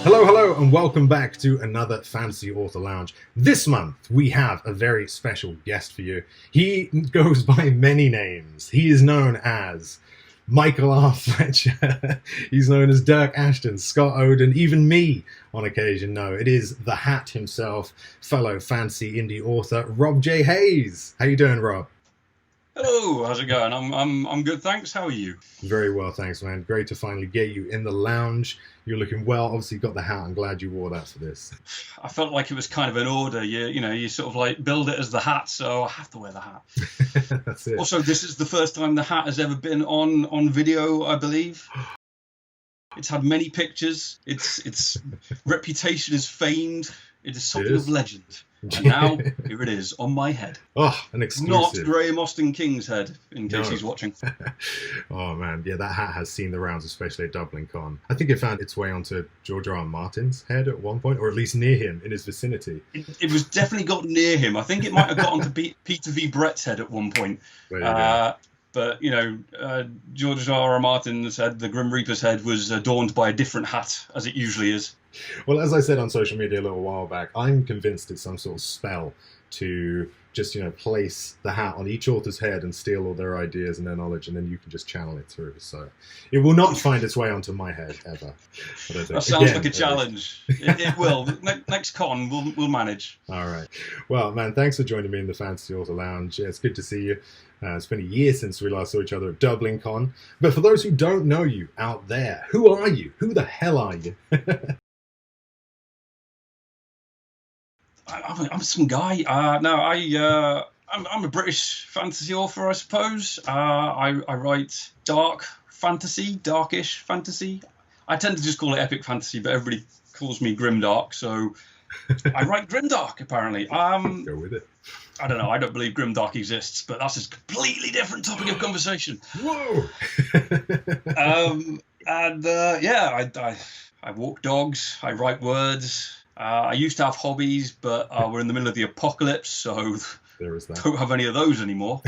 Hello, hello, and welcome back to another Fantasy Author Lounge. This month, we have a very special guest for you. He goes by many names. He is known as Michael R. Fletcher. He's known as Dirk Ashton, Scott Oden, even me on occasion. No, it is the Hat himself, fellow fantasy indie author, Rob J. Hayes. How you doing, Rob? Hello, how's it going? I'm good, thanks. How are you? Very well, thanks, man. Great to finally get you in the lounge. You're looking well. Obviously, you got the hat. I'm glad you wore that for this. I felt like it was kind of an order. You sort of like build it as the hat, so I have to wear the hat. That's it. Also, this is the first time the hat has ever been on video, I believe. It's had many pictures. Its reputation is famed. It is something of legend. And now, here it is, on my head. Oh, an exclusive. Not Graham Austin King's head, in case he's watching. Oh, man. Yeah, that hat has seen the rounds, especially at Dublin Con. I think it found its way onto George R. R. Martin's head at one point, or at least near him, in his vicinity. It was definitely got near him. I think it might have got onto Peter V. Brett's head at one point. But, George R. R. Martin's head, the Grim Reaper's head, was adorned by a different hat, as it usually is. Well, as I said on social media a little while back, I'm convinced it's some sort of spell to just, place the hat on each author's head and steal all their ideas and their knowledge, and then you can just channel it through. So it will not find its way onto my head, ever. That sounds like a challenge. It will. Next con, we'll manage. All right. Well, man, thanks for joining me in the Fantasy Author Lounge. Yeah, it's good to see you. It's been a year since we last saw each other at Dublin Con. But for those who don't know you out there, who are you? Who the hell are you? I'm some guy. I'm a British fantasy author, I suppose. I write dark fantasy, darkish fantasy. I tend to just call it epic fantasy, but everybody calls me grimdark, so I write grimdark, apparently. Go with it. I don't know. I don't believe grimdark exists, but that's a completely different topic of conversation. Whoa! I walk dogs. I write words. I used to have hobbies, but we're in the middle of the apocalypse, so there is that. Don't have any of those anymore.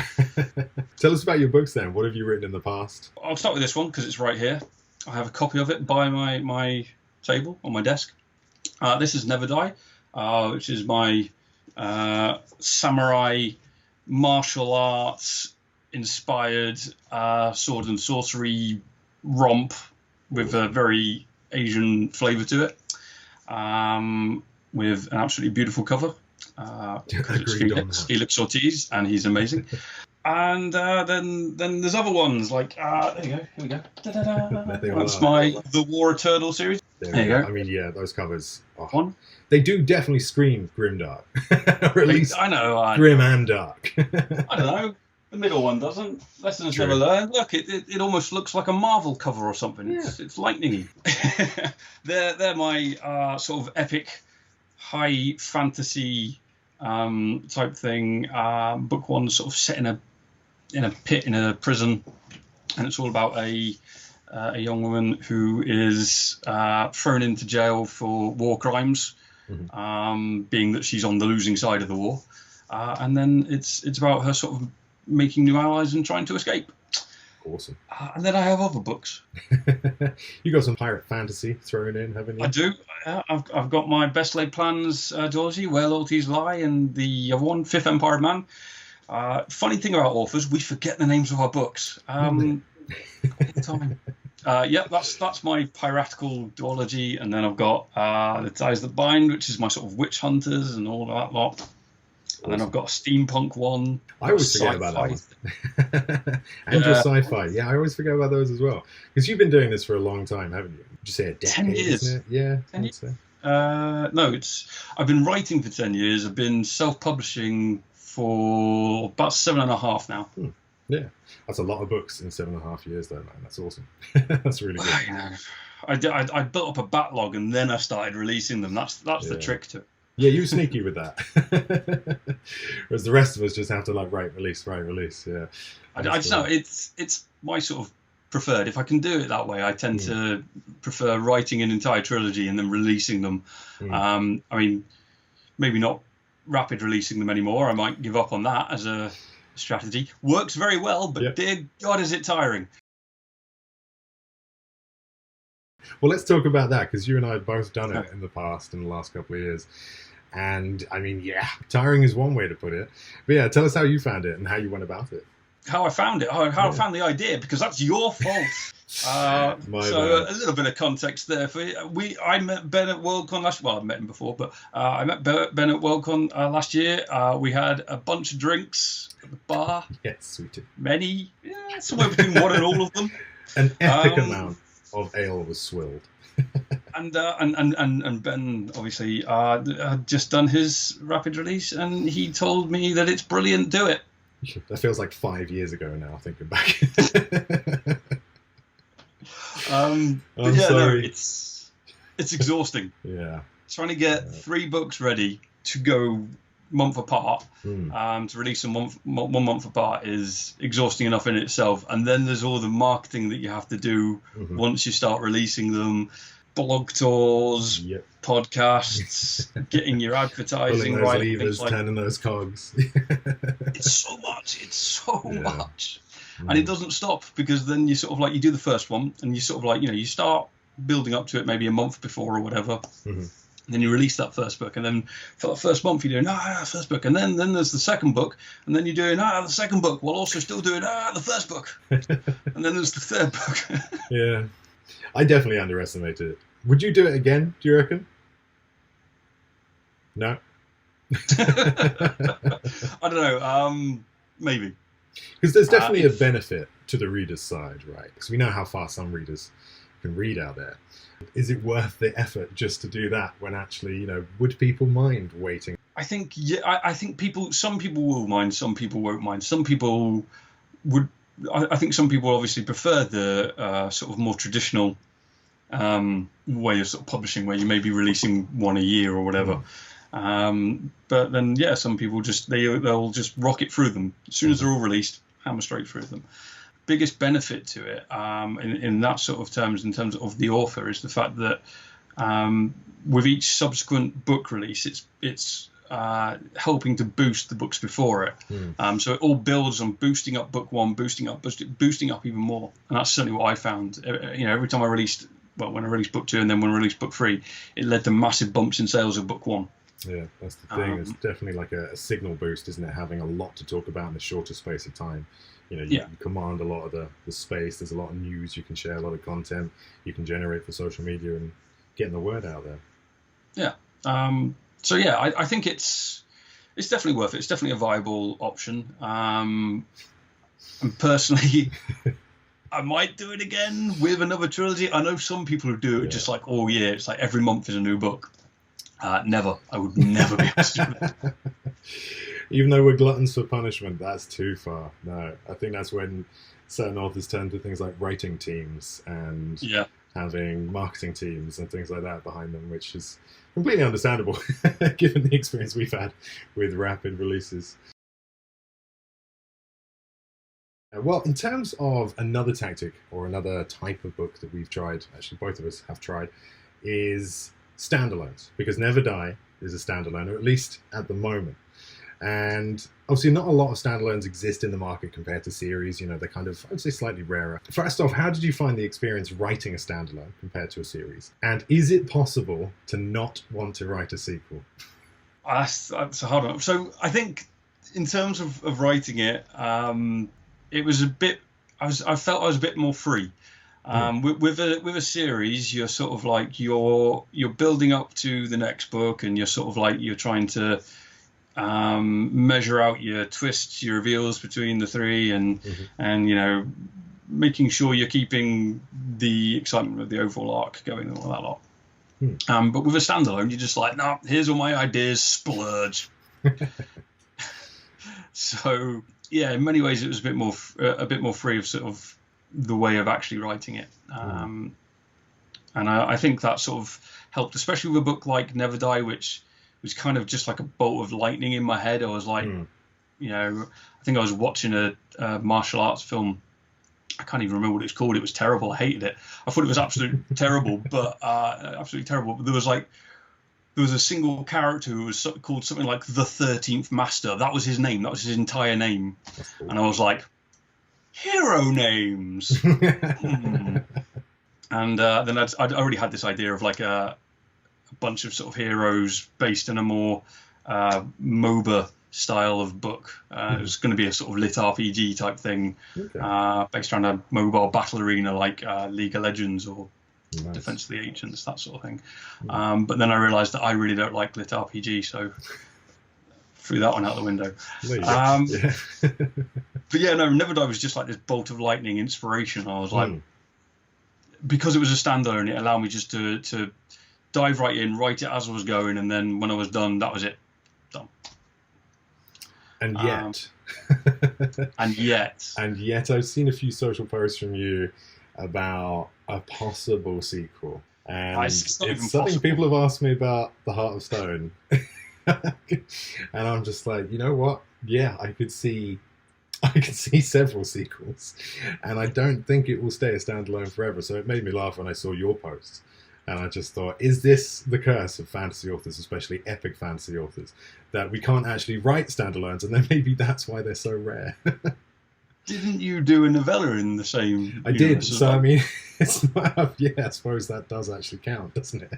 Tell us about your books then. What have you written in the past? I'll start with this one because it's right here. I have a copy of it by my table on my desk. This is Never Die, which is my samurai martial arts inspired sword and sorcery romp with a very Asian flavour to it. With an absolutely beautiful cover. It's Felix Ortiz, and he's amazing. And then there's other ones like there you go. Here we go. That's The War Eternal series. There you go. I mean, yeah, those covers. They do definitely scream grimdark, or at least I know grim and dark. I don't know. The middle one doesn't. Lessons never learned. Look, it almost looks like a Marvel cover or something. Yeah. It's lightningy. They're my sort of epic, high fantasy type thing. Book one sort of set in a pit in a prison, and it's all about a young woman who is thrown into jail for war crimes, being that she's on the losing side of the war, and then it's about her sort of making new allies and trying to escape. Awesome. And then I have other books. You got some pirate fantasy thrown in, haven't you? I do. I've got my Best Laid Plans duology, Where Loyalties Lie, and the other one, Fifth Empire of Man. Funny thing about authors, we forget the names of our books. All the time. That's my piratical duology, and then I've got The Ties That Bind, which is my sort of witch hunters and all that lot. And then I've got a steampunk one. I always forget about that one. And your sci-fi. Yeah, I always forget about those as well. Because you've been doing this for a long time, haven't you? Did you say a decade? 10 years. Isn't it? Yeah, 10 years. No, I've been writing for 10 years. I've been self-publishing for about 7.5 now. Yeah, that's a lot of books in 7.5 years, though, man. That's awesome. That's really good. I built up a backlog and then I started releasing them. That's the trick to it. Yeah, you were sneaky with that. Whereas the rest of us just have to write, release. Yeah. I just know it's my sort of preferred. If I can do it that way, I tend to prefer writing an entire trilogy and then releasing them. I mean, maybe not rapid releasing them anymore. I might give up on that as a strategy. Works very well, but dear God, is it tiring. Well, let's talk about that, because you and I have both done it in the past, in the last couple of years. And I mean, yeah, tiring is one way to put it. But yeah, tell us how you found it and how you went about it. How I found it, how I found the idea, because that's your fault. So a little bit of context there. I met Ben at Worldcon last. Well, I've met him before, but I met Ben at Worldcon last year. We had a bunch of drinks at the bar. Yes, we did. Many, somewhere between one and all of them. An epic amount of ale was swilled. And Ben obviously had just done his rapid release, and he told me that it's brilliant. Do it. That feels like 5 years ago now, thinking back. I'm sorry. No, it's exhausting. Yeah. Trying to get 3 books ready to go month apart, to release them one month apart is exhausting enough in itself. And then there's all the marketing that you have to do once you start releasing them. Blog tours, podcasts, getting your advertising right, levers, turning those cogs. It's so much, and it doesn't stop, because then you sort of like, you do the first one, and you sort of like, you start building up to it maybe a month before or whatever. And then you release that first book, and then for the first month you're doing first book, and then there's the second book, and then you're doing the second book while also still doing the first book, and then there's the third book. Yeah. I definitely underestimated it. Would you do it again, do you reckon? No? I don't know. Maybe. Because there's definitely a benefit to the reader's side, right? Because we know how fast some readers can read out there. Is it worth the effort just to do that, when actually, would people mind waiting? I think, I think some people will mind, some people won't mind. Some people would... I think some people obviously prefer the sort of more traditional way of sort of publishing, where you may be releasing one a year or whatever. But then, some people they'll just rocket through them as soon as they're all released, hammer straight through them. Biggest benefit to it, in that sort of terms, in terms of the author, is the fact that with each subsequent book release, it's helping to boost the books before it. So it all builds on boosting up book one, boosting up even more. And that's certainly what I found. Every time I released, when I released book 2 and then when I released book 3, it led to massive bumps in sales of book 1. Yeah, that's the thing. It's definitely like a signal boost, isn't it? Having a lot to talk about in a shorter space of time. You command a lot of the space. There's a lot of news you can share, a lot of content you can generate for social media and getting the word out there. Yeah. So I think it's definitely worth it. It's definitely a viable option. And personally, I might do it again with another trilogy. I know some people who do it just like all year. It's like every month is a new book. Never. I would never be able to do that. Even though we're gluttons for punishment, that's too far. No, I think that's when certain authors turn to things like writing teams and having marketing teams and things like that behind them, which is completely understandable given the experience we've had with rapid releases. Well, in terms of another tactic or another type of book that we've tried, actually both of us have tried, is standalones, because Never Die is a standalone, or at least at the moment. And obviously not a lot of standalones exist in the market compared to series. They're kind of, I'd say, slightly rarer. First off, how did you find the experience writing a standalone compared to a series? And is it possible to not want to write a sequel? That's a hard one. So I think in terms of writing it, it was a bit, I felt I was a bit more free. With a series, you're sort of like, you're building up to the next book, and you're sort of like, you're trying to measure out your twists, your reveals between the 3, and making sure you're keeping the excitement of the overall arc going and all that lot. But with a standalone, you're just like, no, here's all my ideas, splurge. So in many ways it was a bit more free of sort of the way of actually writing it. And I think that sort of helped, especially with a book like Never Die, which was kind of just like a bolt of lightning in my head. I was like, I think I was watching a martial arts film. I can't even remember what it's called. It was terrible. I hated it. I thought it was absolutely terrible, but absolutely terrible. But there was a single character who was called something like the 13th Master. That was his name. That was his entire name. And I was like, hero names. And then I'd already had this idea of like a bunch of sort of heroes based in a more MOBA style of book. It was going to be a sort of lit RPG type thing, based around a mobile battle arena like League of Legends or Defense of the Ancients, that sort of thing. But then I realised that I really don't like lit RPG, so threw that one out the window. But yeah, no, Never Die was just like this bolt of lightning inspiration. I was like, because it was a standalone, it allowed me just to dive right in, write it as I was going, and then when I was done, that was it. Done. And yet. And yet I've seen a few social posts from you about a possible sequel. And it's something people have asked me about The Heart of Stone. And I'm just like, you know what? Yeah, I could see several sequels. And I don't think it will stay a standalone forever. So it made me laugh when I saw your posts. And I just thought, is this the curse of fantasy authors, especially epic fantasy authors, that we can't actually write standalones, and then maybe that's why they're so rare? Didn't you do a novella in the same? I did. So I mean, it's not, yeah, I suppose that does actually count, doesn't it?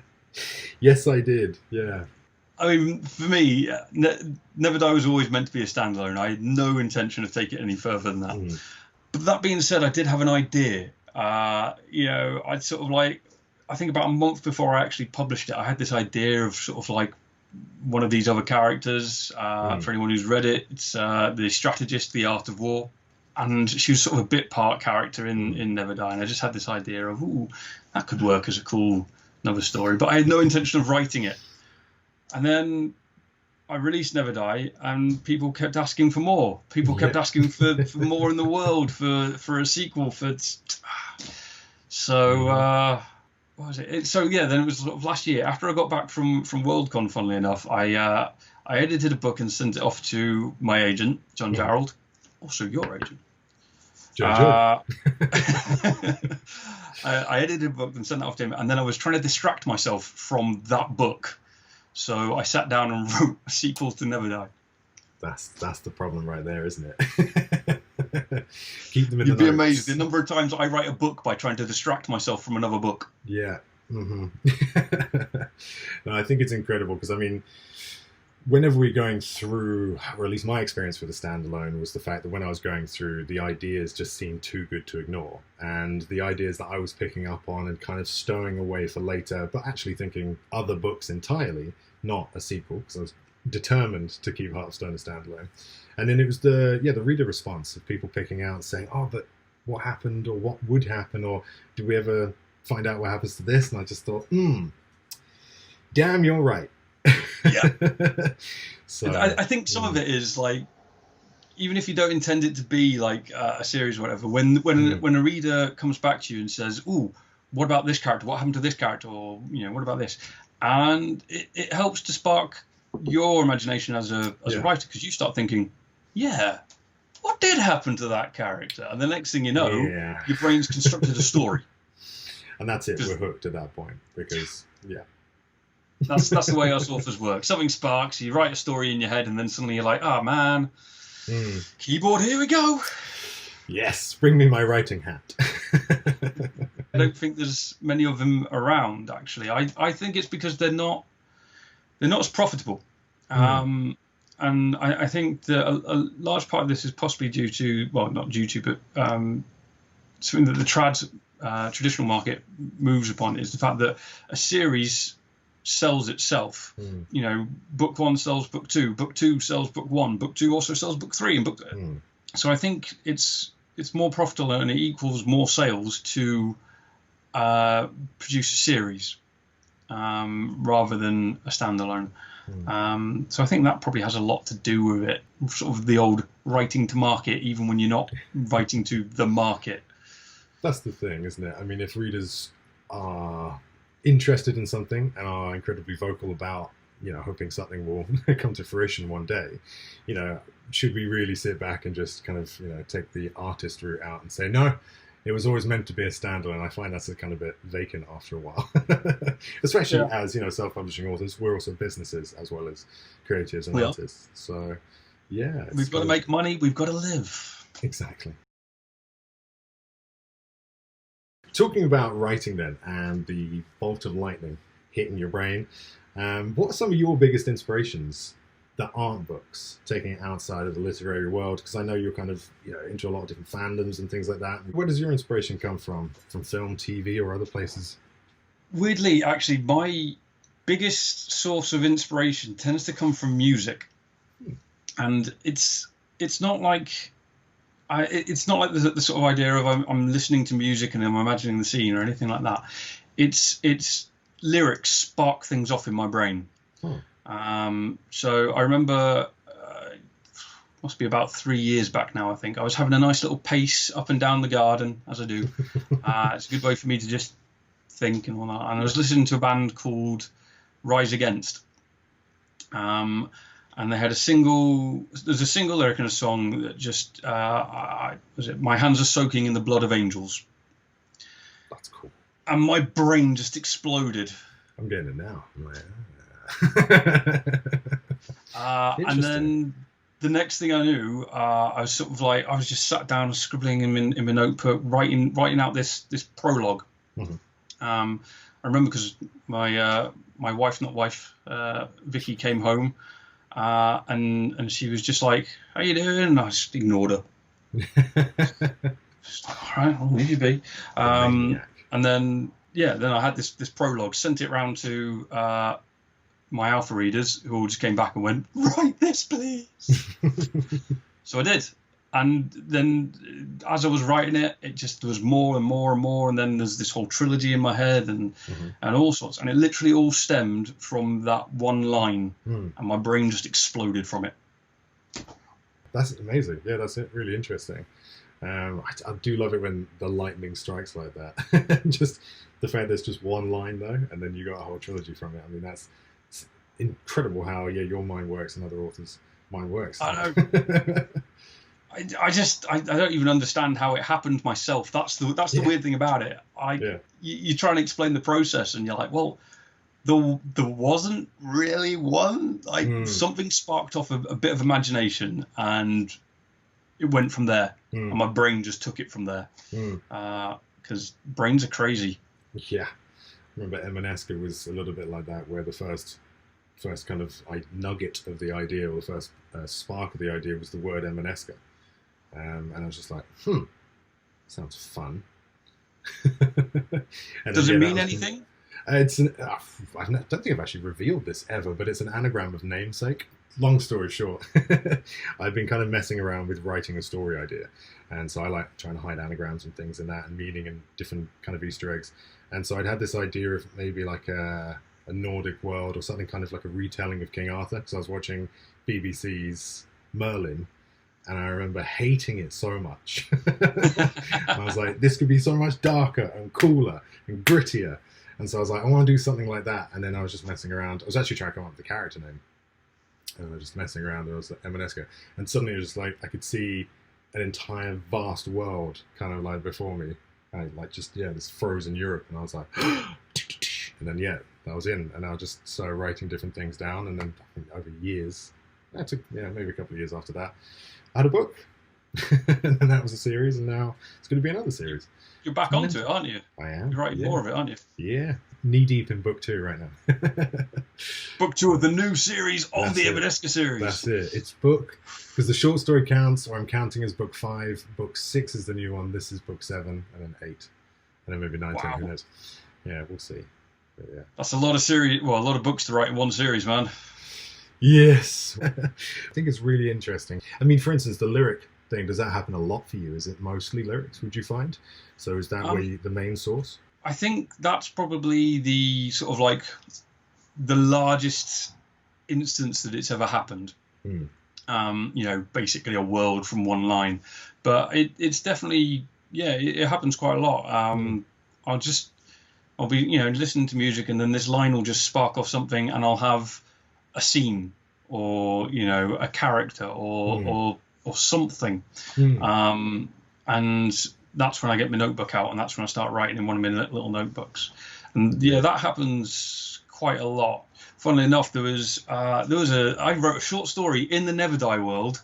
Yes, I did. Yeah. I mean, for me, Never Die was always meant to be a standalone. I had no intention of taking it any further than that. But that being said, I did have an idea. I'd sort of like, I think about a month before I actually published it, I had this idea of sort of like one of these other characters. For anyone who's read it, it's the strategist, The Art of War. And she was sort of a bit part character in Never Die. And I just had this idea of, ooh, that could work as a cool another story. But I had no intention of writing it. And then I released Never Die, and people kept asking for more. People kept asking for more in the world, for a sequel. So what was it? So yeah, then it was sort of last year after I got back from Worldcon. Funnily enough, I edited a book and sent it off to my agent, John Jarrold, also your agent. I edited a book and sent it off to him, and then I was trying to distract myself from that book. So I sat down and wrote a sequel to Never Die. That's the problem right there, isn't it? Keep them in You'd be amazed the number of times I write a book by trying to distract myself from another book. Yeah. No, I think it's incredible because, I mean, whenever we're going through, or at least my experience with a standalone was the fact that when I was going through, the ideas just seemed too good to ignore. And the ideas that I was picking up on and kind of stowing away for later, but actually thinking other books entirely, not a sequel, because I was determined to keep Heart of Stone a standalone. And then it was the reader response of people picking out and saying, oh, but what happened, or what would happen, or do we ever find out what happens to this? And I just thought, damn, you're right. Yeah. So I think some of it is like, even if you don't intend it to be like a series or whatever, when a reader comes back to you and says, ooh, what about this character? What happened to this character? Or, what about this? And it helps to spark your imagination as a writer, because you start thinking, yeah, what did happen to that character? And the next thing you know, your brain's constructed a story. And that's it. We're hooked at that point because, That's the way us authors work. Something sparks, you write a story in your head, and then suddenly you're like, oh, man, keyboard, here we go. Yes, bring me my writing hat. I don't think there's many of them around, actually. I think it's because they're not as profitable. And I think that a large part of this is possibly due to, well, not due to, but something that the traditional market moves upon is the fact that a series sells itself. Book one sells book two sells book one, book two also sells book three, and so I think it's more profitable and it equals more sales to produce a series rather than a standalone. So I think that probably has a lot to do with it, sort of the old writing to market, even when you're not writing to the market. That's the thing, isn't it? I mean, if readers are interested in something and are incredibly vocal about, hoping something will come to fruition one day, should we really sit back and just kind of, take the artist route out and say, no, it was always meant to be a standalone? I find that's a kind of bit vacant after a while, especially as, self-publishing authors, we're also businesses as well as creatives and artists. So, yeah. We've got to make money. We've got to live. Exactly. Talking about writing then, and the bolt of lightning hitting your brain, what are some of your biggest inspirations that aren't books, taking it outside of the literary world? Because I know you're kind of into a lot of different fandoms and things like that. Where does your inspiration come from? From film, TV, or other places? Weirdly, actually, my biggest source of inspiration tends to come from music, and it's not like it's not like the sort of idea of I'm listening to music and I'm imagining the scene or anything like that. It's lyrics spark things off in my brain. So I remember, must be about 3 years back now, I think. I was having a nice little pace up and down the garden, as I do. It's a good way for me to just think and all that. And I was listening to a band called Rise Against. And they had there's a single lyric in a song that just, was it, "My hands are soaking in the blood of angels." That's cool. And my brain just exploded. I'm getting it now. And then the next thing I knew, I was sort of like, I was just sat down scribbling in my notebook, writing out this prologue. Mm-hmm. I remember because my wife, Vicky, came home, and she was just like, "How you doing?" And I just ignored her. Just like, all right, I'll leave you be. And then I had this prologue, sent it round to my alpha readers, who all just came back and went, "Write this, please." So I did. And then as I was writing it, there was more and more and more. And then there's this whole trilogy in my head and all sorts. And it literally all stemmed from that one line. And my brain just exploded from it. That's amazing. Yeah, that's it. Really interesting. I do love it when the lightning strikes like that. Just the fact there's just one line though, and then you got a whole trilogy from it. I mean, that's incredible how your mind works and other authors' mind works. I know. I don't even understand how it happened myself. That's the weird thing about it. You try and explain the process, and you're like, well, there wasn't really one. Something sparked off a bit of imagination, and it went from there. And my brain just took it from there. Because brains are crazy. Yeah. I remember Emaneska was a little bit like that, where the first kind of nugget of the idea, or the first spark of the idea, was the word Emaneska. And I was just like, sounds fun. Does it mean anything? I don't think I've actually revealed this ever, but it's an anagram of namesake. Long story short, I've been kind of messing around with writing a story idea. And so I like trying to hide anagrams and things in that, and meaning and different kind of Easter eggs. And so I'd had this idea of maybe like a Nordic world, or something kind of like a retelling of King Arthur, because I was watching BBC's Merlin. And I remember hating it so much. I was like, this could be so much darker and cooler and grittier. And so I was like, I want to do something like that. And then I was just messing around. I was actually trying to come up with the character name. And I was just messing around. There was Emaneska. And suddenly it was just like, I could see an entire vast world kind of like before me. This frozen Europe. And I was like, and then, that was in. And I just started writing different things down. And then I think over years, it took maybe a couple of years after that, I had a book. And then that was a series, and now it's going to be another series. You're back onto it, aren't you? I am. You're writing more of it, aren't you? Yeah. Knee deep in book 2 right now. Book 2 of the new series of the Emaneska series. That's it. It's because the short story counts, or I'm counting as book 5. Book 6 is the new one. This is book 7, and then 8. And then maybe 9, 10, who knows? Yeah, we'll see. But yeah. That's a lot of books to write in one series, man. Yes. I think it's really interesting. I mean, for instance, the lyric thing, does that happen a lot for you? Is it mostly lyrics, would you find? So is that the main source? I think that's probably the sort of like the largest instance that it's ever happened. Basically a world from one line. But it's definitely, it happens quite a lot. I'll be, listening to music, and then this line will just spark off something, and I'll have a scene, or a character, or something, and that's when I get my notebook out, and that's when I start writing in one of my little notebooks. And that happens quite a lot. Funnily enough, I wrote a short story in the Never Die world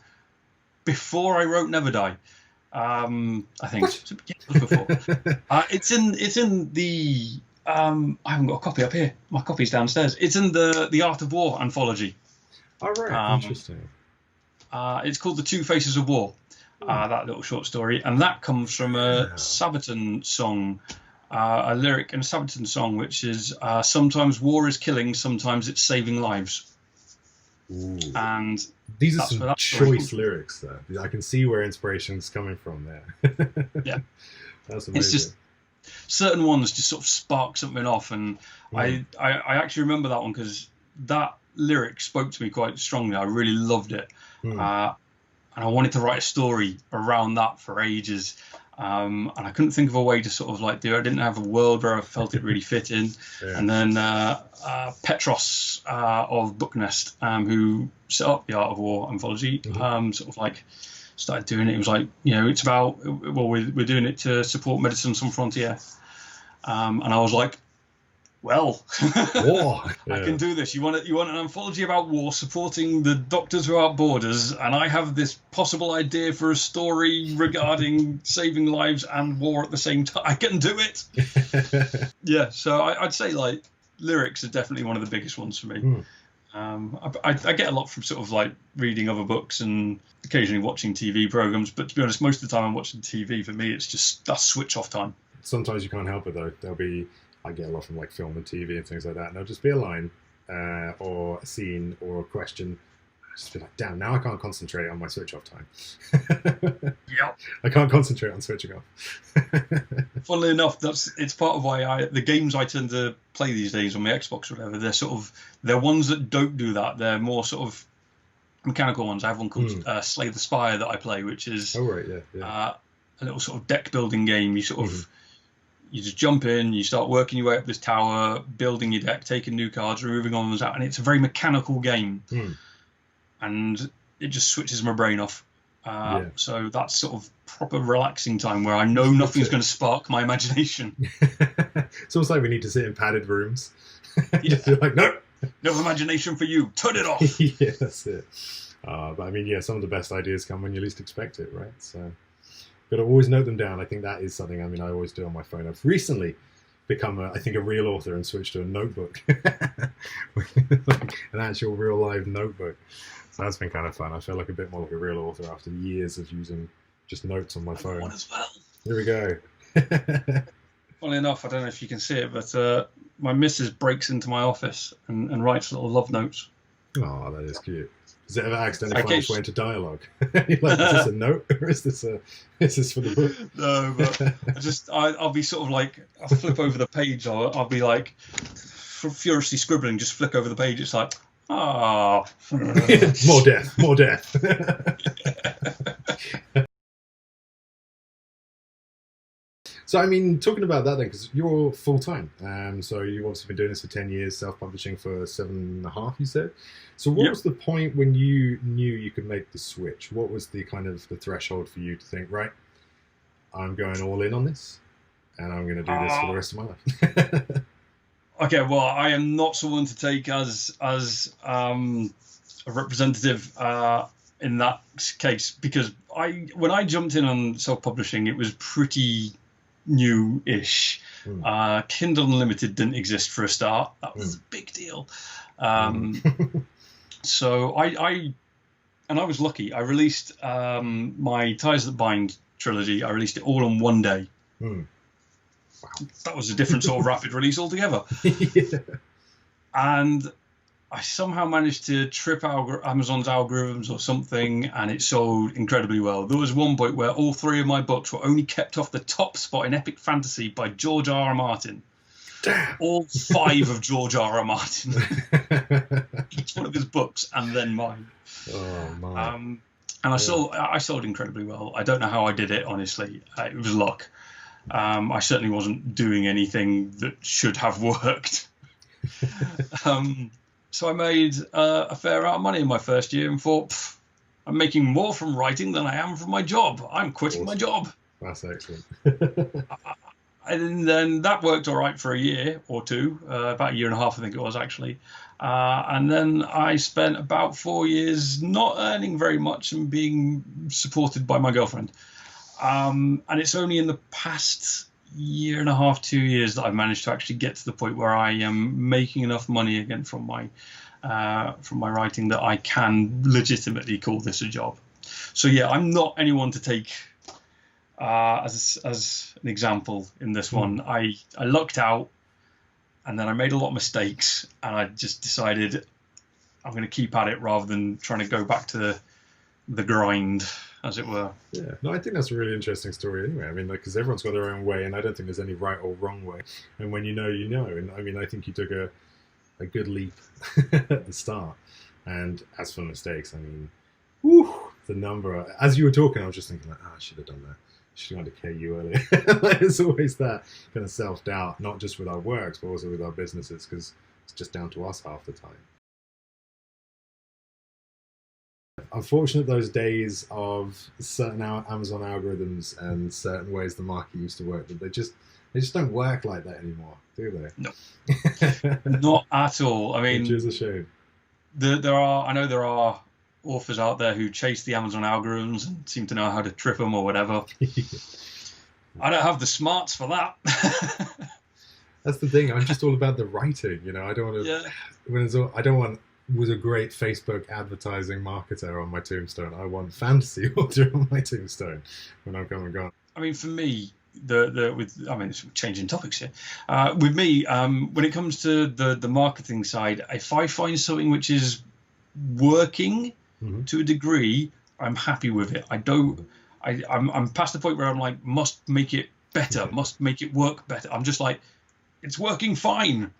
before I wrote Never Die. I think before. It's in the. I haven't got a copy up here. My copy's downstairs. It's in the Art of War anthology. All right, interesting. It's called The Two Faces of War. That little short story, and that comes from a Sabaton song, a lyric in a Sabaton song, which is sometimes war is killing, sometimes it's saving lives. Ooh. And these are some choice lyrics, though. I can see where inspiration's coming from there. Yeah, that's amazing. It's just certain ones just sort of spark something off, and I actually remember that one because that lyric spoke to me quite strongly. I really loved it. And I wanted to write a story around that for ages. And I couldn't think of a way to sort of like do it. I didn't have a world where I felt it really fit in. Yeah. And then Petros of Booknest, who set up the Art of War anthology, sort of like started doing it. It was like, it's about, well, we're doing it to support Medicine Sans Frontières. And I was like, well, war. Yeah. I can do this. You want an anthology about war supporting the Doctors Without Borders, and I have this possible idea for a story regarding saving lives and war at the same time. I can do it. Yeah, so I'd say like lyrics are definitely one of the biggest ones for me. I get a lot from sort of like reading other books and occasionally watching TV programs, but to be honest, most of the time I'm watching TV. For me, it's just that's switch off time. Sometimes you can't help it though. I get a lot from like film and TV and things like that. And there'll just be a line or a scene or a question. I just be like, damn, now I can't concentrate on my switch off time. Yep. I can't concentrate on switching off. Funnily enough, it's part of why the games I tend to play these days on my Xbox or whatever, they're ones that don't do that. They're more sort of mechanical ones. I have one called Slay the Spire that I play, which is a little sort of deck building game. You sort of you just jump in, you start working your way up this tower, building your deck, taking new cards, removing ones out, and it's a very mechanical game. And it just switches my brain off. So that's sort of proper relaxing time where I know nothing's going to spark my imagination. It's almost like we need to sit in padded rooms. Just be like, nope. No imagination for you. Turn it off. Yeah, that's it. But I mean, some of the best ideas come when you least expect it, right? So got to always note them down. I think that is something, I always do on my phone. I've recently become, a real author and switched to a notebook. Like an actual real live notebook. So that's been kind of fun. I feel like a bit more like a real author after years of using just notes on my phone. One as well. Here we go. Funnily enough, I don't know if you can see it, but my missus breaks into my office and writes little love notes. Oh, that is cute. Does it ever accidentally find its way into dialogue? You're like, is this a note or is this for the book? No, but I'll be sort of like, I'll flip over the page, I'll be like furiously scribbling, just flick over the page. It's like, more death. So, talking about that then, because you're full-time. So you've obviously been doing this for 10 years, self-publishing for 7.5, you said. So what was the point when you knew you could make the switch? What was the kind of the threshold for you to think, right, I'm going all in on this, and I'm going to do this for the rest of my life? Okay, well, I am not someone to take as a representative in that case, because when I jumped in on self-publishing, it was pretty new-ish. Kindle Unlimited didn't exist for a start. That was a big deal. So I was lucky. I released my Ties That Bind trilogy. I released it all in one day. Wow. That was a different sort of rapid release altogether. And I somehow managed to trip Amazon's algorithms or something, and it sold incredibly well. There was one point where all 3 of my books were only kept off the top spot in epic fantasy by George R.R. Martin. Damn. All 5 of George R.R. Martin. Each one of his books, and then mine. Oh, my. And I sold incredibly well. I don't know how I did it, honestly. It was luck. I certainly wasn't doing anything that should have worked. So I made a fair amount of money in my first year and thought, I'm making more from writing than I am from my job. I'm quitting my job. That's excellent. And then that worked all right for a year or two, about a year and a half, I think it was actually. And then I spent about 4 years not earning very much and being supported by my girlfriend. And it's only in the past year and a half, 2 years that I've managed to actually get to the point where I am making enough money again from my writing that I can legitimately call this a job. So yeah, I'm not anyone to take as an example in this one. I lucked out, and then I made a lot of mistakes, and I just decided I'm going to keep at it rather than trying to go back to the grind, as it were. Yeah, no, I think that's a really interesting story anyway. I mean, like, because everyone's got their own way, and I don't think there's any right or wrong way. And when you know, you know. And I mean, I think you took a good leap at the start. And as for mistakes, I mean, whew, the number. As you were talking, I was just thinking, like, I should have done that. I should have gone to KU earlier. Like, it's always that kind of self-doubt, not just with our works, but also with our businesses, because it's just down to us half the time. Unfortunate those days of certain Amazon algorithms and certain ways the market used to work, that they just don't work like that anymore, do they? No, not at all. I mean, which is a shame. I know there are authors out there who chase the Amazon algorithms and seem to know how to trip them or whatever. I don't have the smarts for that. That's the thing. I'm just all about the writing. You know, I don't want to. Yeah. I don't want. Was a great Facebook advertising marketer on my tombstone. I want fantasy author on my tombstone when I'm come and gone. I mean, for me, it's changing topics here. With me, when it comes to the marketing side, if I find something which is working to a degree, I'm happy with it. I'm past the point where I'm like, must make it better, must make it work better. I'm just like, it's working fine.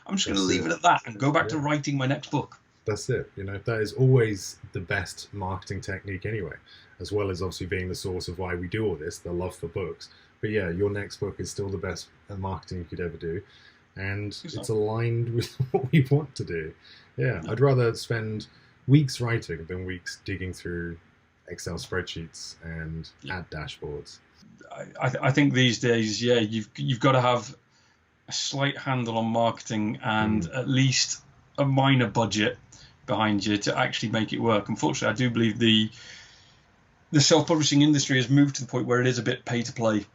I'm just going to leave it at that and go back to writing my next book. That's it. You know, that is always the best marketing technique anyway, as well as obviously being the source of why we do all this, the love for books. But yeah, your next book is still the best marketing you could ever do. And it's aligned with what we want to do. Yeah, I'd rather spend weeks writing than weeks digging through Excel spreadsheets and ad dashboards. I think these days, yeah, you've got to have a slight handle on marketing and at least a minor budget behind you to actually make it work. Unfortunately, I do believe the self-publishing industry has moved to the point where it is a bit pay to play.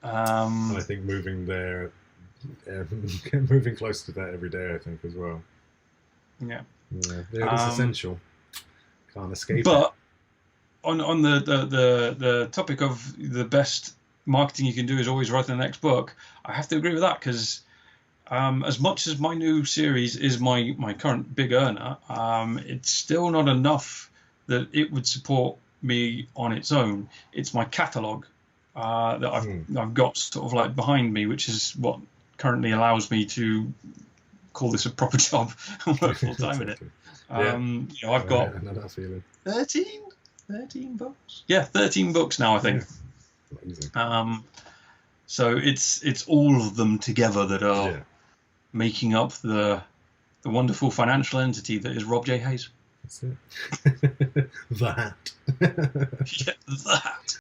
I think moving closer to that every day, I think, as well. Yeah, it is essential. Can't escape but it. On the topic of the best marketing you can do is always writing the next book, I have to agree with that, because as much as my new series is my current big earner, it's still not enough that it would support me on its own. It's my catalogue that I've got sort of like behind me, which is what currently allows me to call this a proper job and work full time in it. I've got 13 books. Yeah, 13 books now, I think. Yeah. So it's all of them together that are making up the wonderful financial entity that is Rob J. Hayes. That's it. That. Yeah, that.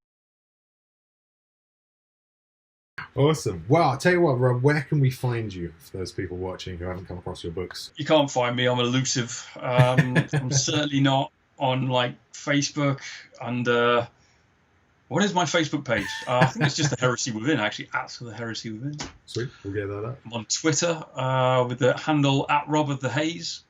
Awesome. Well, I'll tell you what, Rob, where can we find you for those people watching who haven't come across your books? You can't find me. I'm elusive. I'm certainly not on like Facebook under... What is my Facebook page? I think it's just The Heresy Within, actually, at The Heresy Within. Sweet, we'll get that up. I'm on Twitter with the handle @RobofTheHaze.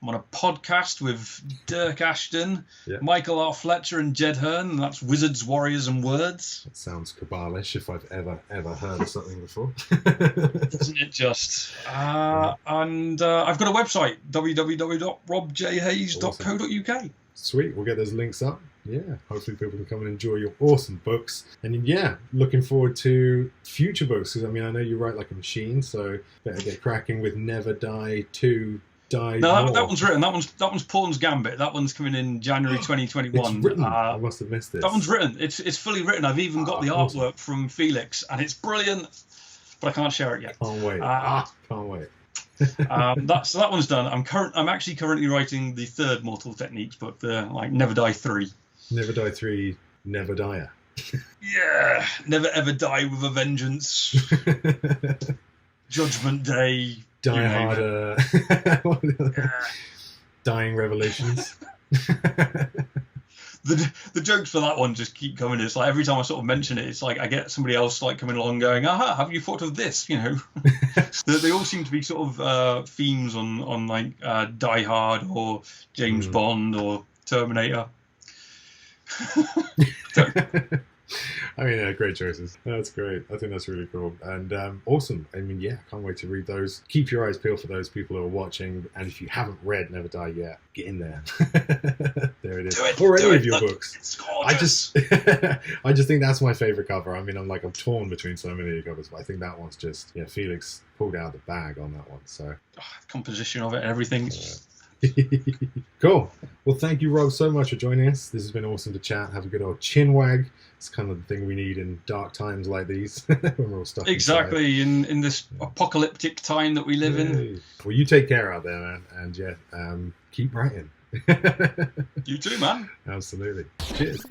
I'm on a podcast with Dirk Ashton, Michael R. Fletcher, and Jed Hearn, and that's Wizards, Warriors, and Words. That sounds Cabalish if I've ever heard of something before. Isn't it just? And I've got a website, www.robjhays.co.uk. Sweet, we'll get those links up. Yeah, hopefully people can come and enjoy your awesome books. And yeah, looking forward to future books, because I mean, I know you write like a machine, so better get cracking with Never Die 2. No, that one's written. That one's Pawn's Gambit. That one's coming in January 2021. It's written. I must have missed it. That one's written. It's fully written. I've even got the artwork from Felix, and it's brilliant. But I can't share it yet. Can't wait. Can't wait. So that one's done. I'm actually currently writing the third Mortal Techniques book, the Never Die 3. Never Die 3. Never Dyer. Yeah. Never ever die with a vengeance. Judgment Day. Die Harder. Dying Revolutions. the jokes for that one just keep coming. It's like every time I sort of mention it, it's like I get somebody else like coming along going, aha, have you thought of this? You know, they all seem to be sort of themes on like Die Hard or James Bond or Terminator. I mean, great choices. That's great. I think that's really cool and awesome. I mean, yeah, can't wait to read those. Keep your eyes peeled for those people who are watching. And if you haven't read Never Die Yet, get in there. There it is. Or any of your books. It's gorgeous. I just think that's my favorite cover. I mean, I'm torn between so many of your covers, but I think that one's just Felix pulled out the bag on that one. So composition of it and everything. Cool. Well, thank you, Rob, so much for joining us. This has been awesome to chat. Have a good old chin wag. It's kind of the thing we need in dark times like these when we're all stuck exactly in this apocalyptic time that we live in. Well, you take care out there, man, and keep writing. You too, man. Absolutely. Cheers.